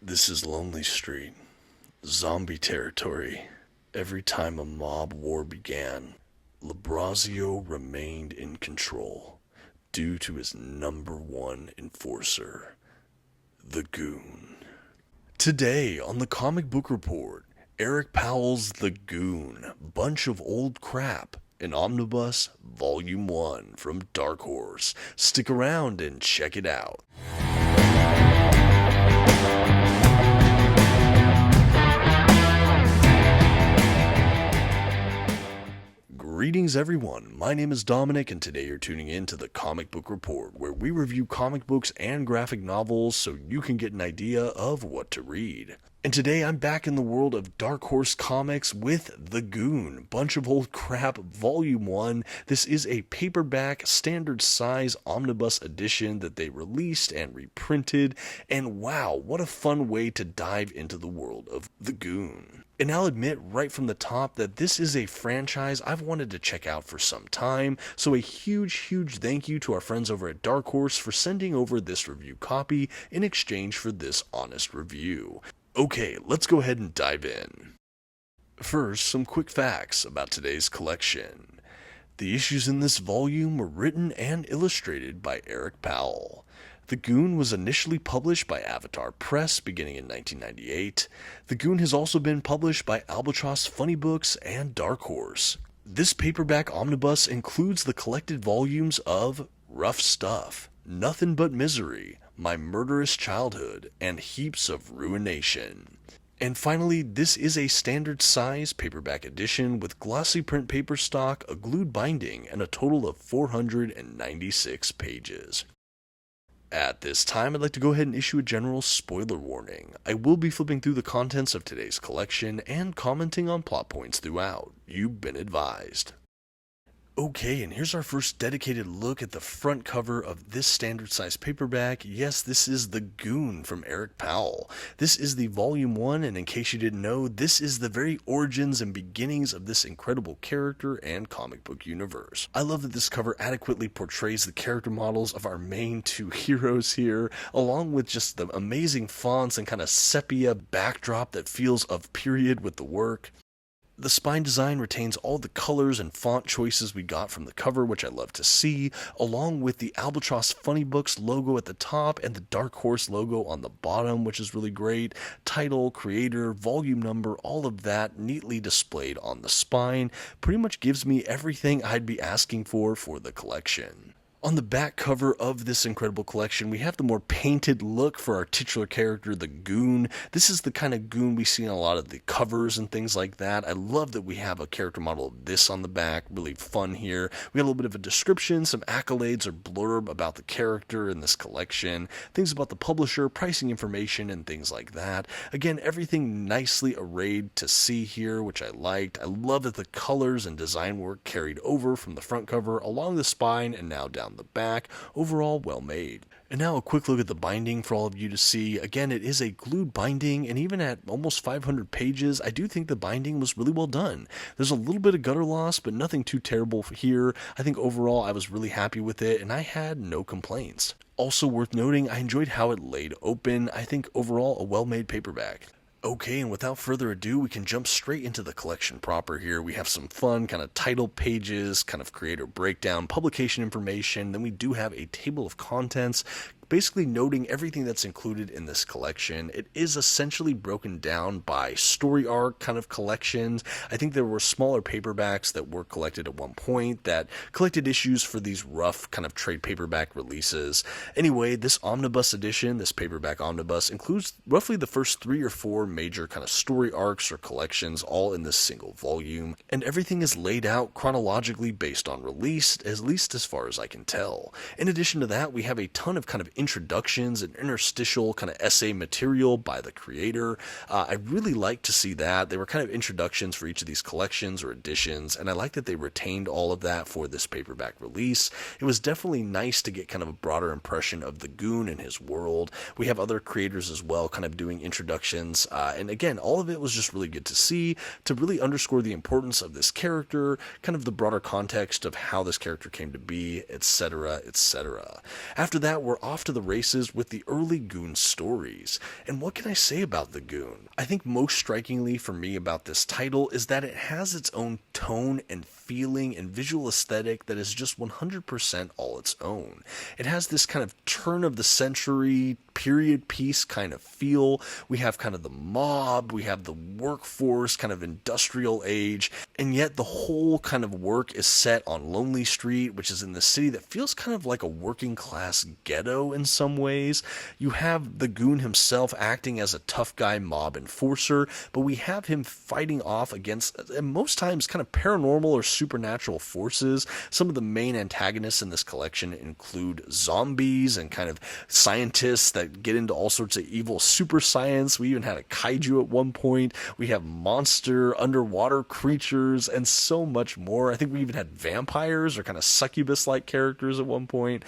This is Lonely Street, zombie territory. Every time a mob war began, Labrazio remained in control due to his number one enforcer, the Goon. Today on the Comic Book Report, Eric Powell's The Goon, Bunch of Old Crap, an Omnibus Volume 1 from Dark Horse. Stick around and check it out. Greetings everyone, my name is Dominic and today you're tuning in to the Comic Book Report, where we review comic books and graphic novels so you can get an idea of what to read. And today I'm back in the world of Dark Horse Comics with The Goon, Bunch of Old Crap Volume 1. This is a paperback standard size omnibus edition that they released and reprinted, and wow, what a fun way to dive into the world of The Goon. And I'll admit right from the top that this is a franchise I've wanted to check out for some time, so a huge thank you to our friends over at Dark Horse for sending over this review copy in exchange for this honest review. Okay, let's go ahead and dive in. First, some quick facts about today's collection. The issues in this volume were written and illustrated by Eric Powell. The Goon was initially published by Avatar Press beginning in 1998. The Goon has also been published by Albatross Funny Books and Dark Horse. This paperback omnibus includes the collected volumes of Rough Stuff, Nothing But Misery, My Murderous Childhood, and Heaps of Ruination. And finally, this is a standard size paperback edition with glossy print paper stock, a glued binding, and a total of 496 pages. At this time, I'd like to go ahead and issue a general spoiler warning. I will be flipping through the contents of today's collection and commenting on plot points throughout. You've been advised. Okay, and here's our first dedicated look at the front cover of this standard size paperback. Yes, this is The Goon from Eric Powell. This is the volume 1, and in case you didn't know, this is the very origins and beginnings of this incredible character and comic book universe. I love that this cover adequately portrays the character models of our main two heroes here, along with just the amazing fonts and kind of sepia backdrop that feels of period with the work. The spine design retains all the colors and font choices we got from the cover, which I love to see, along with the Albatross Funny Books logo at the top and the Dark Horse logo on the bottom, which is really great. Title, creator, volume number, all of that neatly displayed on the spine pretty much gives me everything I'd be asking for the collection. On the back cover of this incredible collection, we have the more painted look for our titular character, the Goon. This is the kind of Goon we see in a lot of the covers and things like that. I love that we have a character model of this on the back. Really fun here. We got a little bit of a description, some accolades or blurb about the character in this collection, things about the publisher, pricing information, and things like that. Again, everything nicely arrayed to see here, which I liked. I love that the colors and design work carried over from the front cover along the spine and now down the back. Overall, well made. And now a quick look at the binding for all of you to see. Again, it is a glued binding, and even at almost 500 pages, I do think the binding was really well done. There's a little bit of gutter loss, but nothing too terrible here. I think overall I was really happy with it, and I had no complaints. Also worth noting, I enjoyed how it laid open. I think overall a well-made paperback. Okay, and without further ado, we can jump straight into the collection proper here. We have some fun kind of title pages, kind of creator breakdown, publication information. Then we do have a table of contents, basically noting everything that's included in this collection. It is essentially broken down by story arc kind of collections. I think there were smaller paperbacks that were collected at one point that collected issues for these rough kind of trade paperback releases. Anyway, this omnibus edition, this paperback omnibus, includes roughly the first 3 or 4 major kind of story arcs or collections, all in this single volume, and everything is laid out chronologically based on release, at least as far as I can tell. In addition to that, we have a ton of kind of introductions and interstitial kind of essay material by the creator. I really like to see that. They were kind of introductions for each of these collections or editions, and I like that they retained all of that for this paperback release. It was definitely nice to get kind of a broader impression of the Goon and his world. We have other creators as well kind of doing introductions, and again, all of it was just really good to see, to really underscore the importance of this character, kind of the broader context of how this character came to be, etc., etc. After that, we're off off to the races with the early Goon stories. And what can I say about the Goon? I think most strikingly for me about this title is that it has its own tone and feeling and visual aesthetic that is just 100% all its own. It has this kind of turn of the century period piece kind of feel. We have kind of the mob, we have the workforce, kind of industrial age, and yet the whole kind of work is set on Lonely Street, which is in the city that feels kind of like a working class ghetto in some ways. You have the Goon himself acting as a tough guy mob enforcer, but we have him fighting off against, and most times, kind of paranormal or supernatural forces. Some of the main antagonists in this collection include zombies and kind of scientists that get into all sorts of evil super science. We even had a kaiju at one point. We have monster underwater creatures and so much more. I think we even had vampires or kind of succubus-like characters at one point.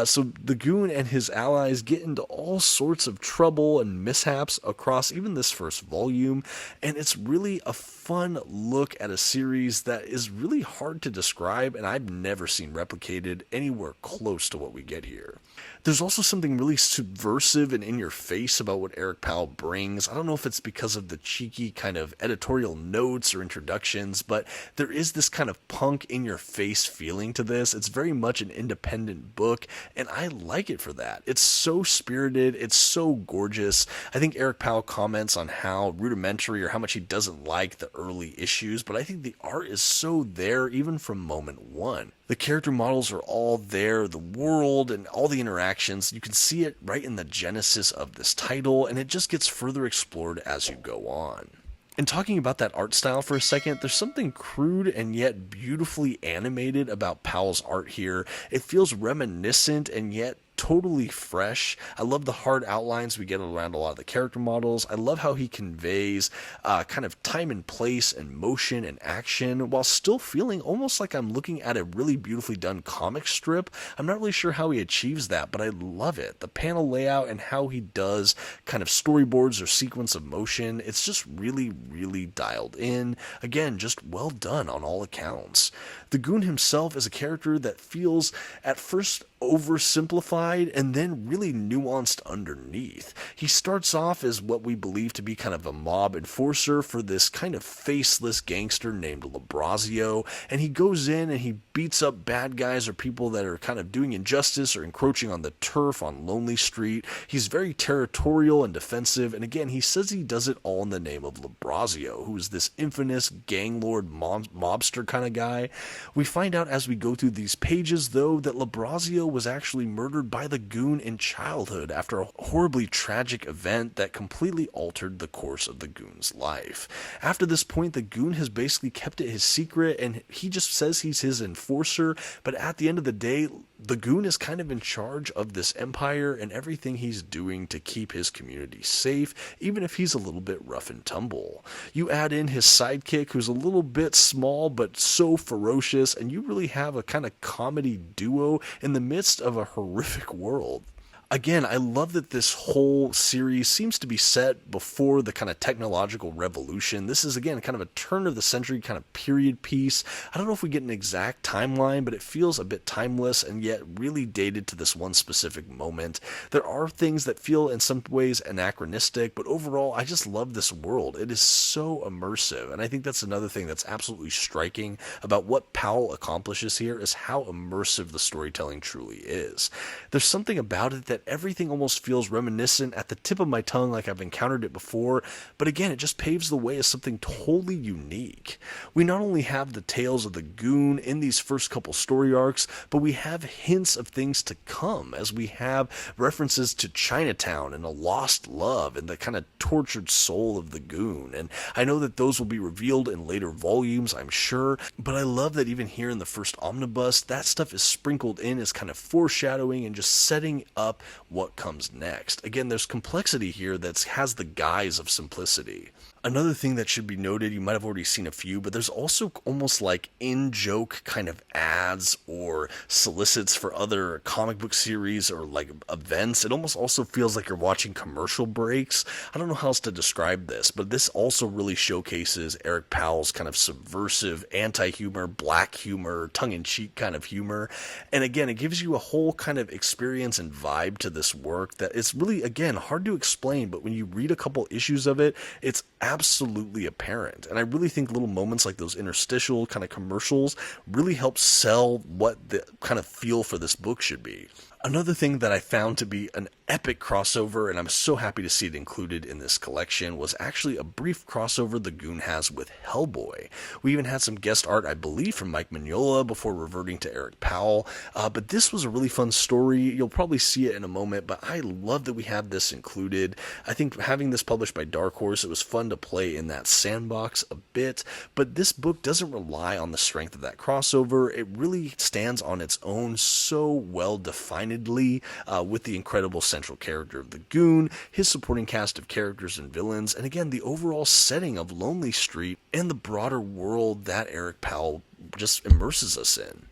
So the Goon and his allies get into all sorts of trouble and mishaps across even this first volume, and it's really a fun look at a series that is really hard to describe, and I've never seen replicated anywhere close to what we get here. There's also something really subversive and in your face about what Eric Powell brings. I don't know if it's because of the cheeky kind of editorial notes or introductions, but there is this kind of punk in your face feeling to this. It's very much an independent book, and I like it for that. It's so spirited. It's so gorgeous. I think Eric Powell comments on how rudimentary or how much he doesn't like the early issues, but I think the art is so there even from moment one. The character models are all there, the world and all the interactions. You can see it right in the genesis of this title, and it just gets further explored as you go on. And talking about that art style for a second, there's something crude and yet beautifully animated about Powell's art here. It feels reminiscent and yet totally fresh. I love the hard outlines we get around a lot of the character models. I love how he conveys kind of time and place and motion and action while still feeling almost like I'm looking at a really beautifully done comic strip. I'm not really sure how he achieves that, but I love it. The panel layout and how he does kind of storyboards or sequence of motion, it's just really, really dialed in. Again, just well done on all accounts. The Goon himself is a character that feels at first oversimplified and then really nuanced underneath. He starts off as what we believe to be kind of a mob enforcer for this kind of faceless gangster named Labrazio, and he goes in and he beats up bad guys or people that are kind of doing injustice or encroaching on the turf on Lonely Street. He's very territorial and defensive, and again, he says he does it all in the name of Labrazio, who is this infamous gang lord mobster kind of guy. We find out as we go through these pages, though, that Labrazio was actually murdered by the Goon in childhood after a horribly tragic event that completely altered the course of the Goon's life. After this point, the Goon has basically kept it his secret, and he just says he's his enforcer, but at the end of the day, the Goon is kind of in charge of this empire and everything he's doing to keep his community safe, even if he's a little bit rough and tumble. You add in his sidekick, who's a little bit small but so ferocious, and you really have a kind of comedy duo in the midst of a horrific world. Again, I love that this whole series seems to be set before the kind of technological revolution. This is, again, kind of a turn of the century kind of period piece. I don't know if we get an exact timeline, but it feels a bit timeless and yet really dated to this one specific moment. There are things that feel in some ways anachronistic, but overall, I just love this world. It is so immersive, and I think that's another thing that's absolutely striking about what Powell accomplishes here is how immersive the storytelling truly is. There's something about it that everything almost feels reminiscent at the tip of my tongue like I've encountered it before, but again, it just paves the way as something totally unique. We not only have the tales of the Goon in these first couple story arcs, but we have hints of things to come, as we have references to Chinatown and a lost love and the kind of tortured soul of the Goon, and I know that those will be revealed in later volumes, I'm sure, but I love that even here in the first omnibus, that stuff is sprinkled in as kind of foreshadowing and just setting up what comes next. Again, there's complexity here that has the guise of simplicity. Another thing that should be noted, you might have already seen a few, but there's also almost like in-joke kind of ads or solicits for other comic book series or like events. It almost also feels like you're watching commercial breaks. I don't know how else to describe this, but this also really showcases Eric Powell's kind of subversive anti-humor, black humor, tongue-in-cheek kind of humor. And again, it gives you a whole kind of experience and vibe to this work that it's really, again, hard to explain, but when you read a couple issues of it, it's absolutely apparent. And I really think little moments like those interstitial kind of commercials really help sell what the kind of feel for this book should be. Another thing that I found to be an epic crossover, and I'm so happy to see it included in this collection, was actually a brief crossover the Goon has with Hellboy. We even had some guest art, I believe, from Mike Mignola before reverting to Eric Powell, but this was a really fun story. You'll probably see it in a moment, but I love that we have this included. I think having this published by Dark Horse, it was fun to play in that sandbox a bit, but this book doesn't rely on the strength of that crossover. It really stands on its own so well defined with the incredible central character of the Goon, his supporting cast of characters and villains, and again, the overall setting of Lonely Street and the broader world that Eric Powell just immerses us in.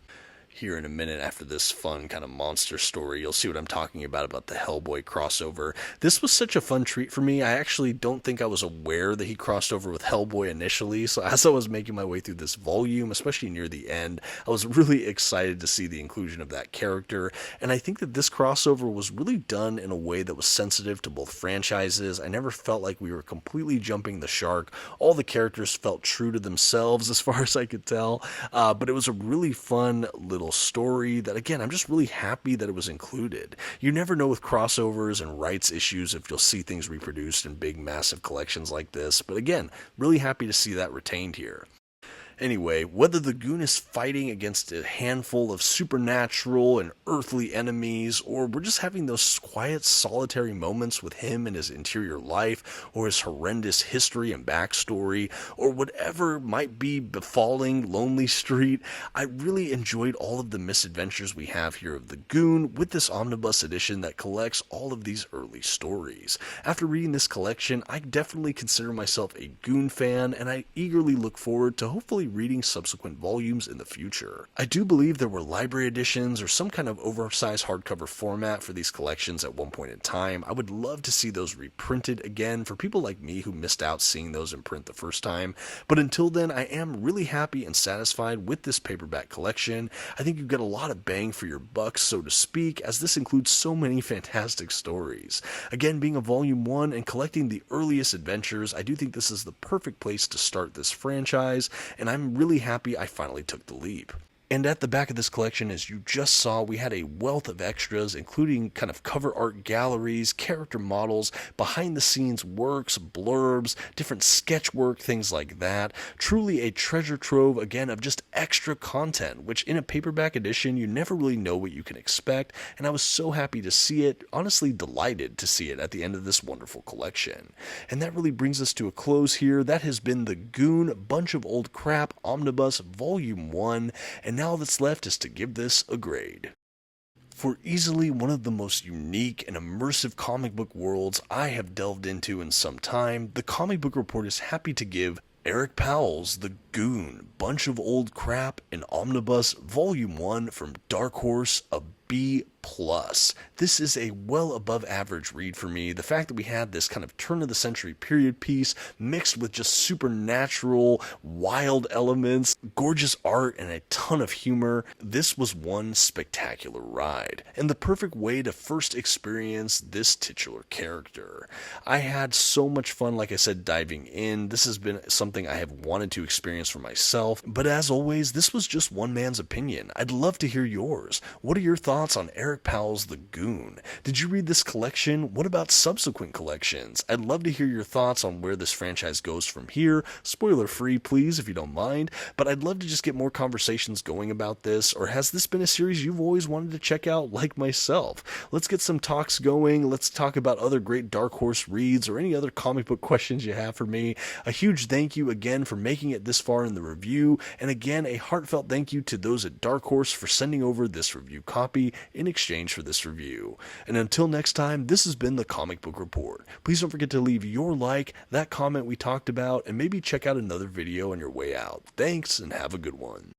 Here in a minute, after this fun kind of monster story, you'll see what I'm talking about the Hellboy crossover. This was such a fun treat for me. I actually don't think I was aware that he crossed over with Hellboy initially, so as I was making my way through this volume, especially near the end, I was really excited to see the inclusion of that character, and I think that this crossover was really done in a way that was sensitive to both franchises. I never felt like we were completely jumping the shark. All the characters felt true to themselves as far as I could tell, but it was a really fun little story that, again, I'm just really happy that it was included. You never know with crossovers and rights issues if you'll see things reproduced in big massive collections like this, but again, really happy to see that retained here. Anyway, whether the Goon is fighting against a handful of supernatural and earthly enemies, or we're just having those quiet, solitary moments with him and his interior life, or his horrendous history and backstory, or whatever might be befalling Lonely Street, I really enjoyed all of the misadventures we have here of the Goon with this omnibus edition that collects all of these early stories. After reading this collection, I definitely consider myself a Goon fan, and I eagerly look forward to hopefully reading subsequent volumes in the future. I do believe there were library editions or some kind of oversized hardcover format for these collections at one point in time. I would love to see those reprinted again for people like me who missed out seeing those in print the first time, but until then, I am really happy and satisfied with this paperback collection. I think you get a lot of bang for your buck, so to speak, as this includes so many fantastic stories. Again, being a volume 1 and collecting the earliest adventures, I do think this is the perfect place to start this franchise, and I'm really happy I finally took the leap. And at the back of this collection, as you just saw, we had a wealth of extras, including kind of cover art galleries, character models, behind the scenes works, blurbs, different sketch work, things like that. Truly a treasure trove, again, of just extra content, which in a paperback edition, you never really know what you can expect, and I was so happy to see it, honestly delighted to see it at the end of this wonderful collection. And that really brings us to a close here. That has been the Goon Bunch of Old Crap Omnibus Volume 1, and now all that's left is to give this a grade. For easily one of the most unique and immersive comic book worlds I have delved into in some time, the Comic Book Report is happy to give Eric Powell's The Goon Bunch of Old Crap and Omnibus Volume 1 from Dark Horse a B+. This is a well above average read for me. The fact that we had this kind of turn of the century period piece mixed with just supernatural, wild elements, gorgeous art, and a ton of humor, this was one spectacular ride, and the perfect way to first experience this titular character. I had so much fun, like I said, diving in. This has been something I have wanted to experience for myself, but as always, this was just one man's opinion. I'd love to hear yours. What are your thoughts on Eric Powell's The Goon? Did you read this collection? What about subsequent collections? I'd love to hear your thoughts on where this franchise goes from here. Spoiler free, please, if you don't mind, but I'd love to just get more conversations going about this. Or has this been a series you've always wanted to check out like myself? Let's get some talks going. Let's talk about other great Dark Horse reads or any other comic book questions you have for me. A huge thank you again for making it this far in the review, and again, a heartfelt thank you to those at Dark Horse for sending over this review copy in exchange for this review. And until next time, this has been the Comic Book Report. Please don't forget to leave your like, that comment we talked about, and maybe check out another video on your way out. Thanks, and have a good one.